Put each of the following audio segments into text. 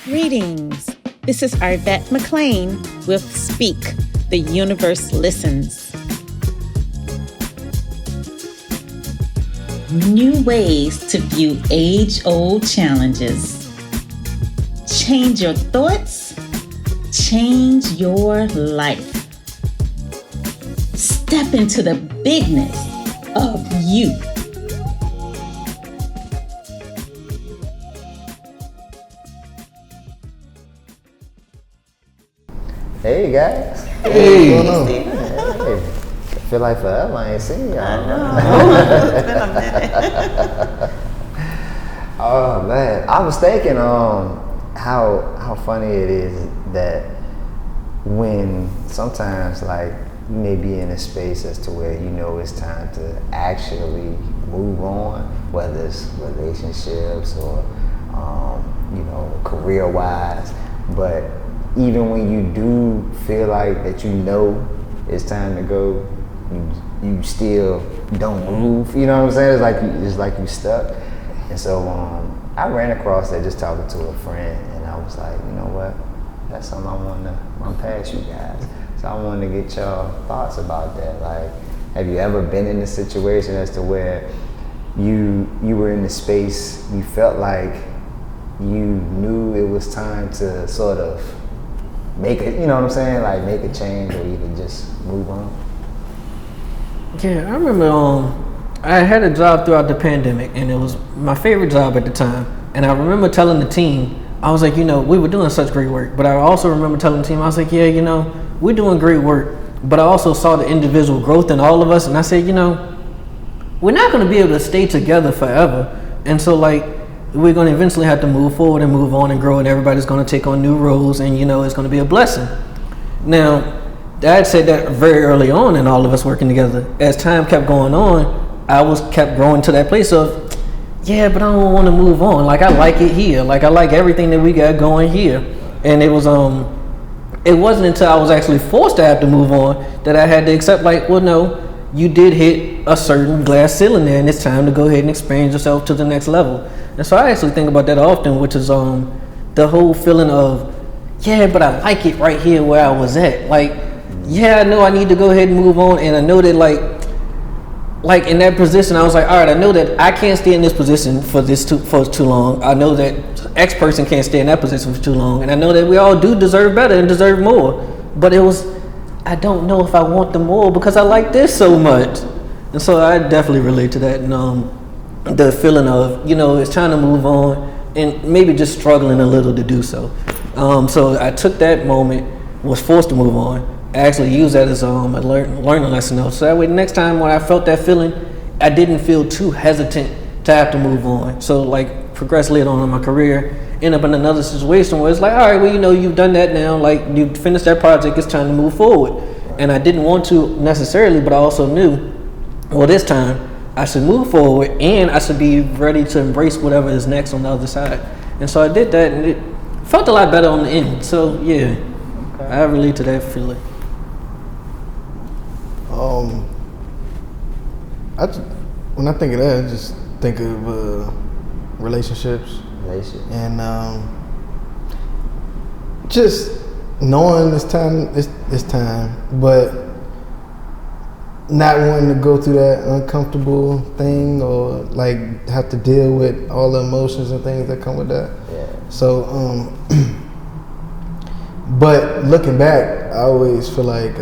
Greetings. This is Arvette McLean with Speak, The Universe Listens. New ways to view age-old challenges. Change your thoughts, change your life. Step into the bigness of you. Hey guys. Hey. What's going on? Hey. I feel like forever I ain't seen y'all. I know. It's been a minute. Oh man, I was thinking how funny it is that when sometimes like you may be in a space as to where you know it's time to actually move on, whether it's relationships or career wise, but even when you do feel like that you know it's time to go, you still don't move. You know what I'm saying? It's like you stuck. And so I ran across that just talking to a friend, and I was like, you know what? That's something I want to run past you guys. So I wanted to get y'all thoughts about that. Like, have you ever been in a situation as to where you were in the space, you felt like you knew it was time to sort of make it, you know what I'm saying? Like make a change or even just move on? Yeah, I remember I had a job throughout the pandemic, and it was my favorite job at the time. And I remember telling the team, I was like, we were doing such great work. But I also remember telling the team, I was like, yeah, we're doing great work. But I also saw the individual growth in all of us. And I said, we're not going to be able to stay together forever. And so we're going to eventually have to move forward and move on and grow, and everybody's going to take on new roles, and it's going to be a blessing. Now, Dad said that very early on in all of us working together. As time kept going on, I kept growing to that place of, yeah, but I don't want to move on. Like, I like it here. Like, I like everything that we got going here. And it wasn't until I was actually forced to have to move on that I had to accept, no, you did hit a certain glass ceiling there, and it's time to go ahead and expand yourself to the next level. And so I actually think about that often, which is the whole feeling of, yeah, but I like it right here where I was at. Yeah, I know I need to go ahead and move on, and I know that like in that position, I was like, all right, I know that I can't stay in this position for too long. I know that X person can't stay in that position for too long, and I know that we all do deserve better and deserve more. But I don't know if I want the more because I like this so much. And so I definitely relate to that. And the feeling of, it's time to move on, and maybe just struggling a little to do so. So I took that moment, was forced to move on. I actually used that as a learning lesson though. So that way next time when I felt that feeling, I didn't feel too hesitant to have to move on. So progress later on in my career, end up in another situation where it's like, all right, well, you've done that now, you finished that project, it's time to move forward. And I didn't want to necessarily, but I also knew, well, this time I should move forward, and I should be ready to embrace whatever is next on the other side. And so I did that, and it felt a lot better on the end. So yeah, okay. I relate to that feeling. When I think of that, I just think of relationships, and just knowing it's time, but not wanting to go through that uncomfortable thing or have to deal with all the emotions and things that come with that. Yeah. So, but looking back, I always feel like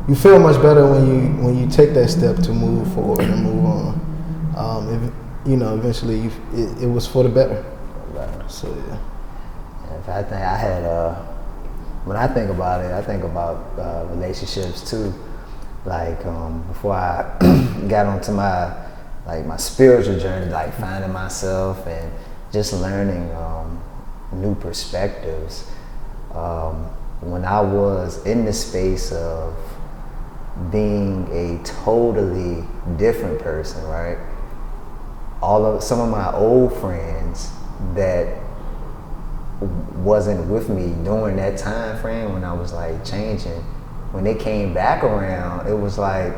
you feel much better when you take that step to move forward and move on. Eventually it was for the better. So yeah. In fact, I had when I think about it, I think about relationships too. Before I got onto my spiritual journey, finding myself and just learning new perspectives. When I was in the space of being a totally different person, right? Some of my old friends that wasn't with me during that time frame when I was changing, when they came back around, it was like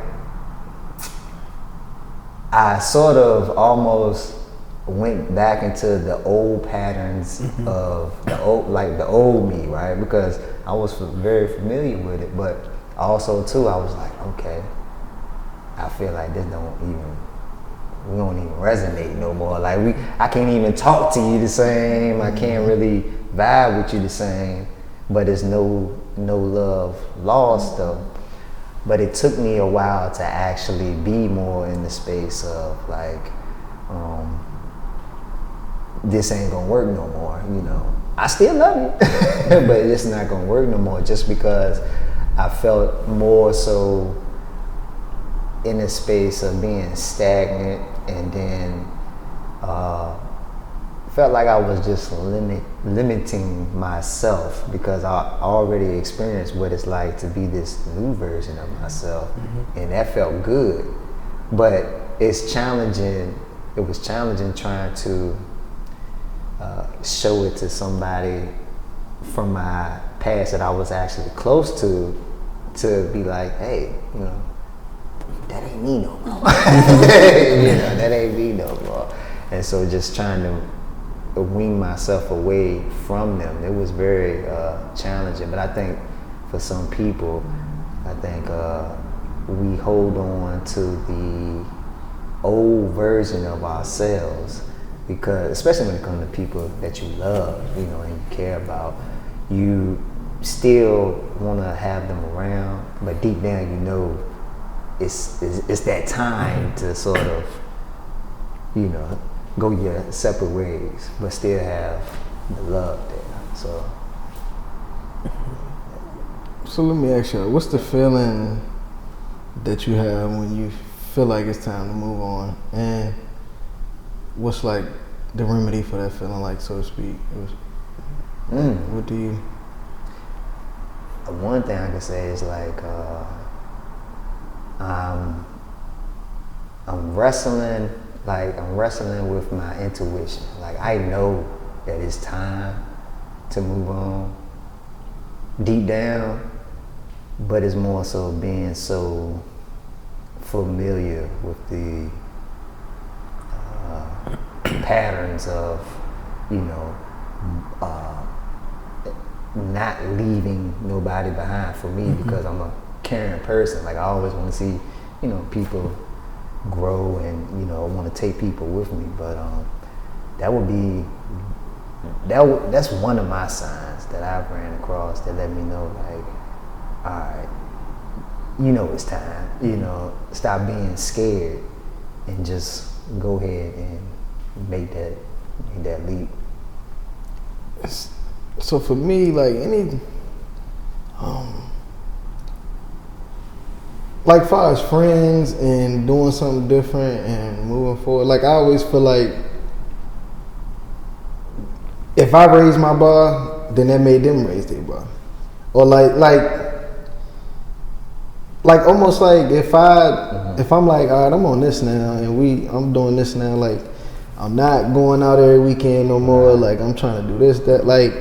I sort of almost went back into the old patterns of the old me, right? Because I was very familiar with it, but also too, I was like, okay, I feel like we don't even resonate no more. Like I can't even talk to you the same. I can't really vibe with you the same. But it's no love lost though. But it took me a while to actually be more in the space of like, this ain't gonna work no more, you know. I still love you, but it's not gonna work no more, just because I felt more so in a space of being stagnant, and then felt like I was just limiting myself, because I already experienced what it's like to be this new version of myself, and that felt good. But it's challenging. It was challenging trying to show it to somebody from my past that I was actually close to be like, hey, you know, that ain't me no more. You know, that ain't me no more. And so just trying to wean myself away from them, it was very challenging. But I think for some people, I think we hold on to the old version of ourselves, because especially when it comes to people that you love, you know, and you care about, you still want to have them around, but deep down you know it's that time to sort of, you know, go your separate ways, but still have the love there. So let me ask you, what's the feeling that you have when you feel like it's time to move on, and what's like the remedy for that feeling, like, so to speak? What do you? One thing I can say is like I'm wrestling with my intuition. Like, I know that it's time to move on deep down, but it's more so being so familiar with the patterns of, you know, not leaving nobody behind for me, because I'm a caring person. Like, I always want to see, you know, people grow, and, you know, I want to take people with me. But that's one of my signs that I've ran across that let me know, like, all right, you know, it's time. You know, stop being scared and just go ahead and make that leap. So for me, like like far as friends and doing something different and moving forward, like I always feel like if I raise my bar, then that made them raise their bar. Or like almost like if I'm like, all right, I'm on this now, and I'm doing this now, like I'm not going out every weekend no more, like I'm trying to do this, that, like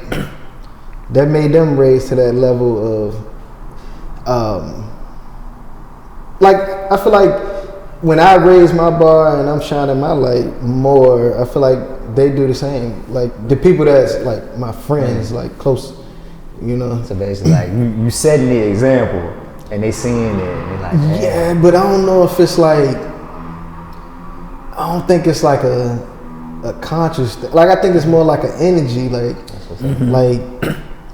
that made them raise to that level of like, I feel like when I raise my bar and I'm shining my light more, I feel like they do the same. Like the people that's like my friends, like close, you know. So basically, like you setting the example, and they seeing it, and they're like, hey. Yeah, but I don't know if it's like, I don't think it's like a conscious thing. Like, I think it's more like an energy. Like, like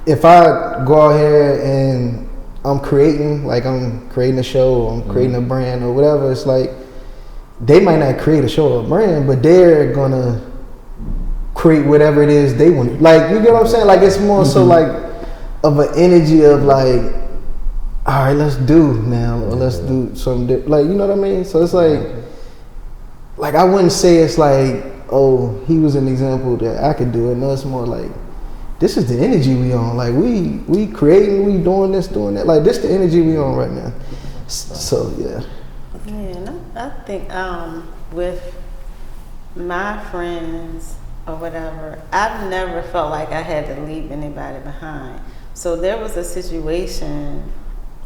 if I go out here and I'm creating a show, or I'm creating a brand or whatever, it's like they might not create a show or a brand, but they're gonna create whatever it is they want. Like, you get what I'm saying? Like, it's more so like of an energy of like, all right, let's do now, or let's do something different. Like, you know what I mean? So it's like I wouldn't say it's like, oh, he was an example that I could do it. No, it's more like, this is the energy we on. Like, we creating, we doing this, doing that. Like, this the energy we on right now. So yeah. Yeah, and I think with my friends or whatever, I've never felt like I had to leave anybody behind. So there was a situation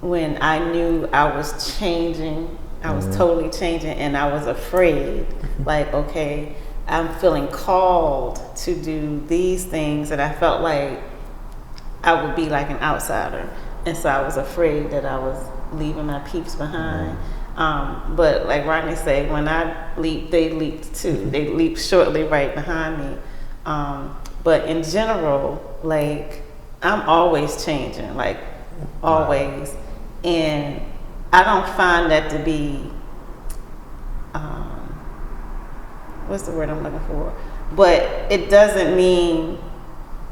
when I knew I was changing, I was totally changing, and I was afraid. Like, okay, I'm feeling called to do these things, and I felt like I would be like an outsider, and so I was afraid that I was leaving my peeps behind. But like Rodney said, when I leaped, they leaped too. They leaped shortly right behind me. But in general, like, I'm always changing, like, always. And I don't find that to be, what's the word I'm looking for? But it doesn't mean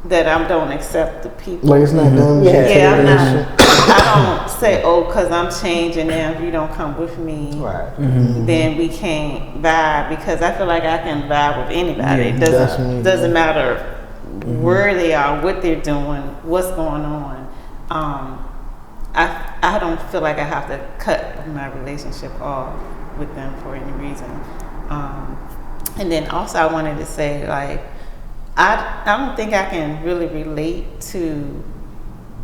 that I don't accept the people. Like it's not done. Yeah, I'm not. I don't say, oh, because I'm changing now, if you don't come with me, Right. then we can't vibe, because I feel like I can vibe with anybody. Yeah, It definitely. doesn't matter where they are, what they're doing, what's going on. I don't feel like I have to cut my relationship off with them for any reason. And then also I wanted to say, like, I don't think I can really relate to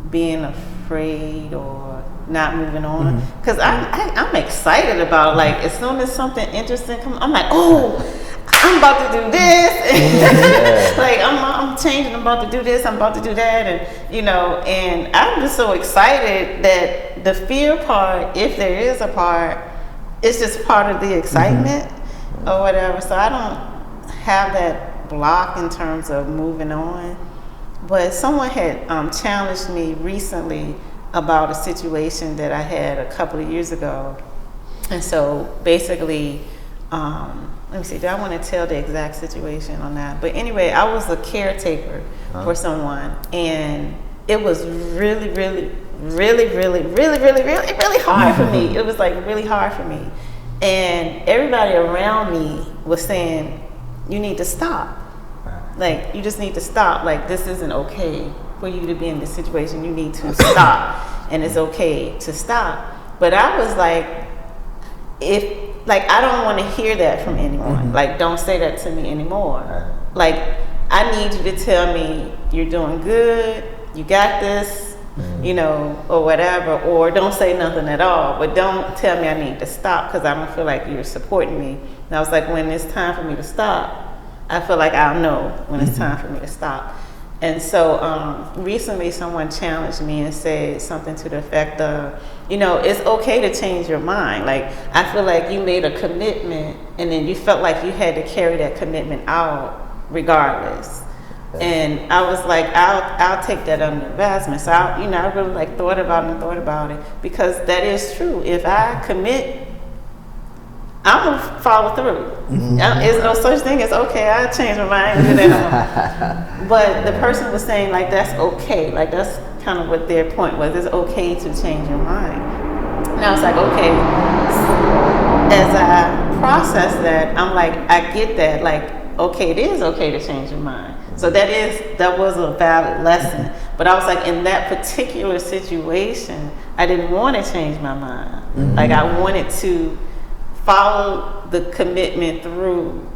being afraid or not moving on, because I'm excited about, like, as soon as something interesting comes, I'm like, oh, I'm about to do this. Like, I'm changing, I'm about to do this, I'm about to do that, and you know, and I'm just so excited that the fear part, if there is a part, it's just part of the excitement or whatever. So I don't have that block in terms of moving on. But someone had challenged me recently about a situation that I had a couple of years ago. And so basically, let me see, do I want to tell the exact situation on that? But anyway, I was a caretaker for someone, and it was really, really, really, really, really, really, really, really hard for me. It was like really hard for me. And everybody around me was saying, you need to stop. Like, you just need to stop. Like, this isn't okay for you to be in this situation. You need to stop. And it's okay to stop. But I was like, I don't want to hear that from anyone. Like, don't say that to me anymore. Like, I need you to tell me you're doing good, you got this, you know, or whatever, or don't say nothing at all. But don't tell me I need to stop, because I don't feel like you're supporting me. And I was like, when it's time for me to stop, I feel like I'll know when it's time for me to stop. And so recently someone challenged me and said something to the effect of, you know, it's okay to change your mind. Like, I feel like you made a commitment and then you felt like you had to carry that commitment out regardless. And I was like, I'll take that under advisement. So I really like thought about it, because that is true. If I commit, I'm gonna follow through. There's no such thing as, okay, I'll change my mind and do that. But the person was saying, like, that's okay. Like, that's kind of what their point was. It's okay to change your mind. And I was like, okay. As I process that, I'm like, I get that. Like, okay, it is okay to change your mind. So that was a valid lesson. But I was like, in that particular situation, I didn't want to change my mind. Like, I wanted to follow the commitment through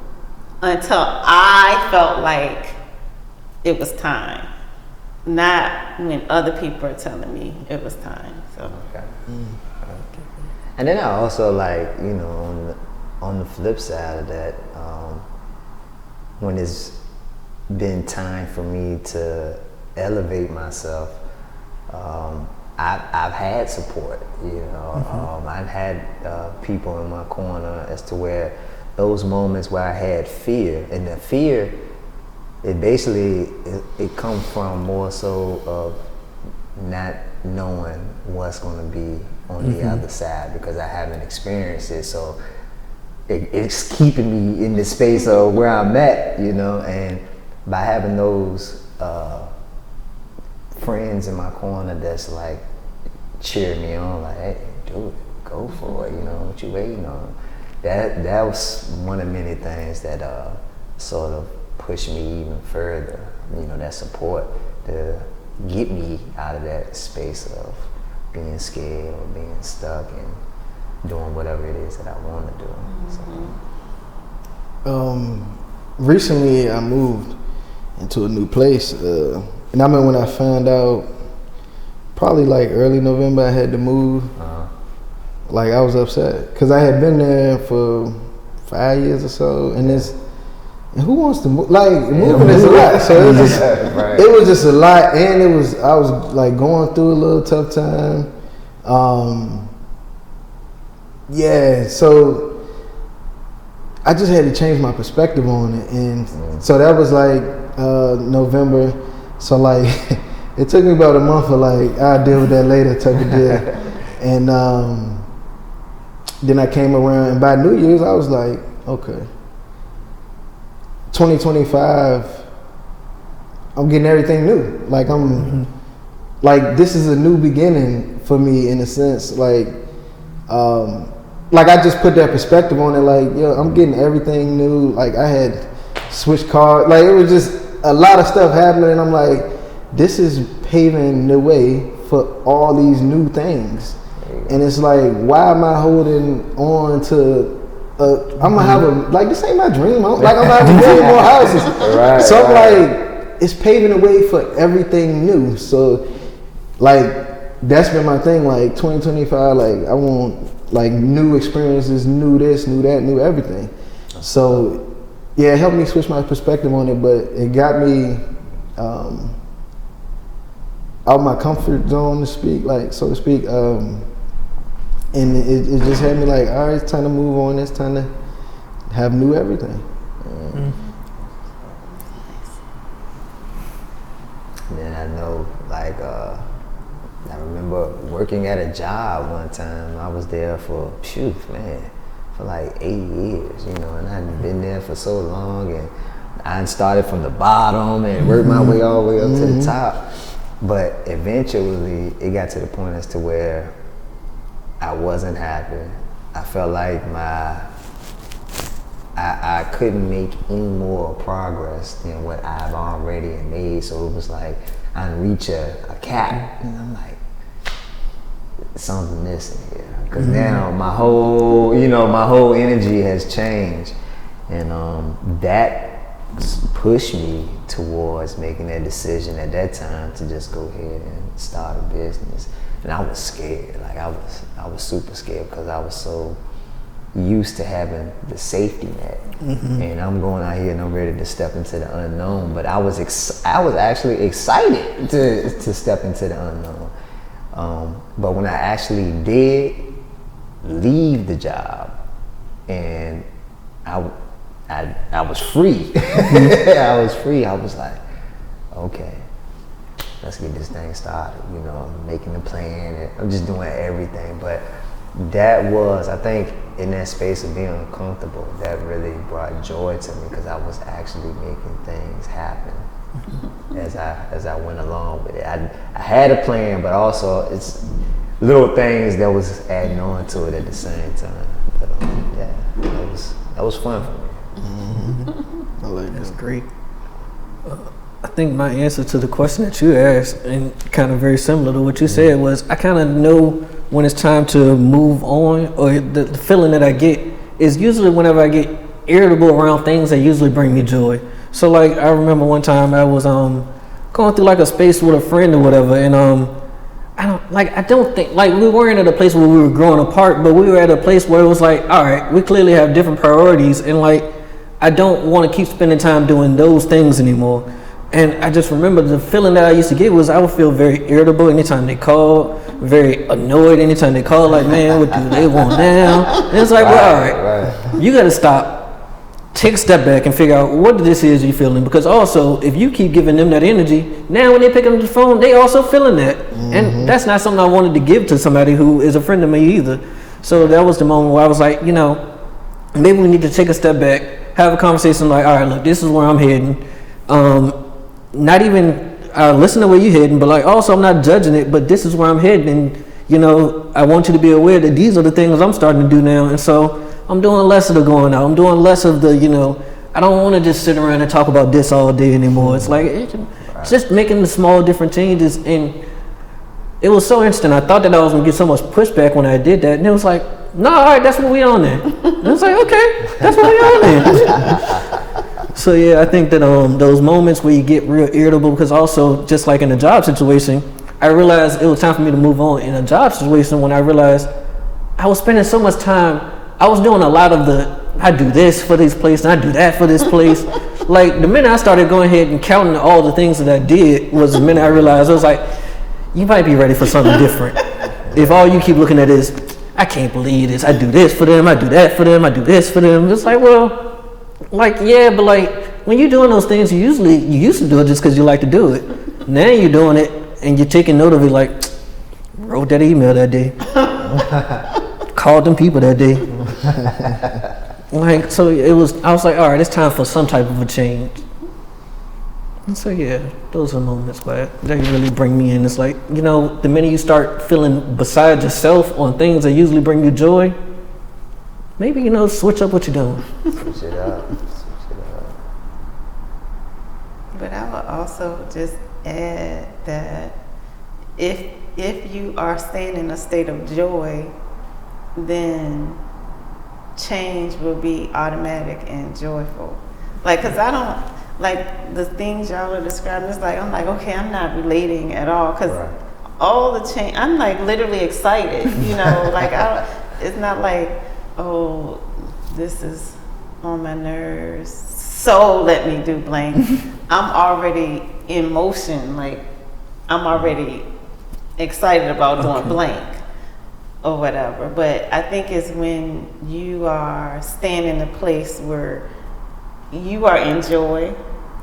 until I felt like it was time, not when other people are telling me it was time. So. Okay. And then I also, like, you know, on the flip side of that, when it's been time for me to elevate myself, I've had support, you know. I've had people in my corner as to where those moments where I had fear, and the fear, it basically, it comes from more so of not knowing what's going to be on the other side, because I haven't experienced it. So it's keeping me in the space of where I'm at, you know. And by having those friends in my corner that's like cheer me on, like, hey, do it, go for it, you know, what you waiting on? That was one of many things that sort of pushed me even further, you know, that support to get me out of that space of being scared or being stuck and doing whatever it is that I want to do. So. Recently I moved into a new place, and I remember when I found out, probably like early November, I had to move. Like, I was upset because I had been there for 5 years or so, and And who wants to move? Like moving is a lot. So it was just, Right. it was just a lot, and I was like going through a little tough time. Yeah, so I just had to change my perspective on it, and so that was like November. So like it took me about a month of like I'll deal with that later type of deal, and then I came around, and by New Year's I was like, okay, 2025, I'm getting everything new. Like like this is a new beginning for me in a sense. Like I just put that perspective on it. Like, yo, I'm getting everything new. Like I had switched cars. Like it was just a lot of stuff happening. And I'm like, this is paving the way for all these new things. And it's like, why am I holding on to? I'm gonna have like this ain't my dream. I'm gonna have a million more houses. Right, so I'm right. like, it's paving the way for everything new. So like that's been my thing. Like 2025, like I want like new experiences, new this, new that, new everything. So yeah, it helped me switch my perspective on it, but it got me out my comfort zone to speak, like so to speak. And it just had me like, all right, it's time to move on. It's time to have new everything. Man, I know, like, I remember working at a job one time. I was there for like 8 years, you know, and I hadn't been there for so long, and I started from the bottom and worked my way all the way up to the top. But eventually, it got to the point as to where I wasn't happy. I felt like I couldn't make any more progress than what I've already made. So it was like I reach a cap, and I'm like, something missing here. Because now my whole energy has changed, and that pushed me towards making that decision at that time to just go ahead and start a business. And I was scared. Like I was super scared because I was so used to having the safety net, and I'm going out here and I'm ready to step into the unknown. But I was actually excited to step into the unknown. But when I actually did leave the job, and I was free. I was free. I was like, okay, let's get this thing started. You know, I'm making a plan. And I'm just doing everything. But that was, I think, in that space of being uncomfortable, that really brought joy to me because I was actually making things happen as I went along with it. I had a plan, but also it's little things that was adding on to it at the same time. But yeah, that was fun for me. I like That's great. I think my answer to the question that you asked, and kind of very similar to what you said, was I kind of know when it's time to move on, or the feeling that I get is usually whenever I get irritable around things that usually bring me joy. So like I remember one time I was going through like a space with a friend or whatever, and I don't think like we weren't at a place where we were growing apart, but we were at a place where it was like, all right, we clearly have different priorities, and like I don't want to keep spending time doing those things anymore. And I just remember the feeling that I used to get was I would feel very irritable anytime they called, very annoyed anytime they called, like, man, what do they want now? And it's like, well, all right, you got to stop, take a step back and figure out what this is you're feeling. Because also, if you keep giving them that energy, now when they pick up the phone, they also feeling that. And that's not something I wanted to give to somebody who is a friend of me either. So that was the moment where I was like, you know, maybe we need to take a step back, have a conversation like, all right, look, this is where I'm heading. Not even listen to where you're heading, but like also I'm not judging it, but this is where I'm heading, and you know I want you to be aware that these are the things I'm starting to do now, and so I'm doing less of the going out. I'm doing less of the, you know, I don't want to just sit around and talk about this all day anymore. It's like it's just making the small different changes, and it was so interesting. I thought that I was gonna get so much pushback when I did that, and it was like, no, all right, that's what we on there. And it's like, okay, that's what we on there. So yeah, I think that those moments where you get real irritable, because also just like in a job situation, I realized it was time for me to move on in a job situation when I realized I was spending so much time, I was doing a lot of the I do this for this place and I do that for this place. Like the minute I started going ahead and counting all the things that I did was the minute I realized I was like, you might be ready for something different. If all you keep looking at is, I can't believe this. I do this for them. I do that for them. I do this for them. It's like, well, like, yeah, but like when you're doing those things, you used to do it just because you like to do it. Now you're doing it and you're taking note of it. Like, wrote that email that day, called them people that day. Like, so it was. I was like, all right, it's time for some type of a change. And so yeah, those are moments where they really bring me in. It's like, you know, the minute you start feeling beside yourself on things that usually bring you joy, maybe, you know, switch up what you're doing. Switch it up. Switch it up. But I would also just add that if you are staying in a state of joy, then change will be automatic and joyful. Like, cause I don't like the things y'all are describing. It's like I'm like, okay, I'm not relating at all, cause Right. all the change. I'm like literally excited, you know. Like it's not like, oh, this is on my nerves, so let me do blank. I'm already in motion. Like I'm already excited about doing blank or whatever. But I think it's when you are staying in a place where you are in joy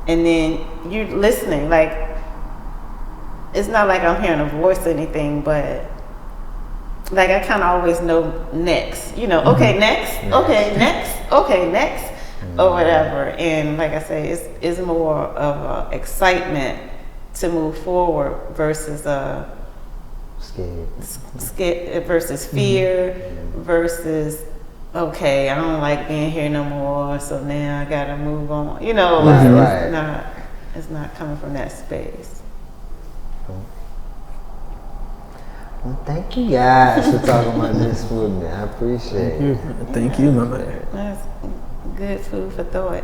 and then you're listening. Like it's not like I'm hearing a voice or anything, but like I kind of always know next, you know, okay, next, okay, next, okay, next, or whatever. And like I say, it's more of a excitement to move forward versus scared versus fear versus okay, I don't like being here no more, so now I gotta move on. You know, like it's not coming from that space. Well, thank you guys for talking about this with me. I appreciate it. Thank you, my man. That's good food for thought.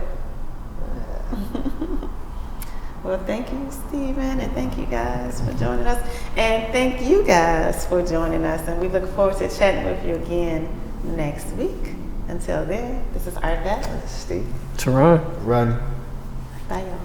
Well, thank you, Stephen, and thank you guys for joining us. And thank you guys for joining us. And we look forward to chatting with you again next week. Until then, this is Art Back. Steve. Teron. Rodney. Bye, y'all.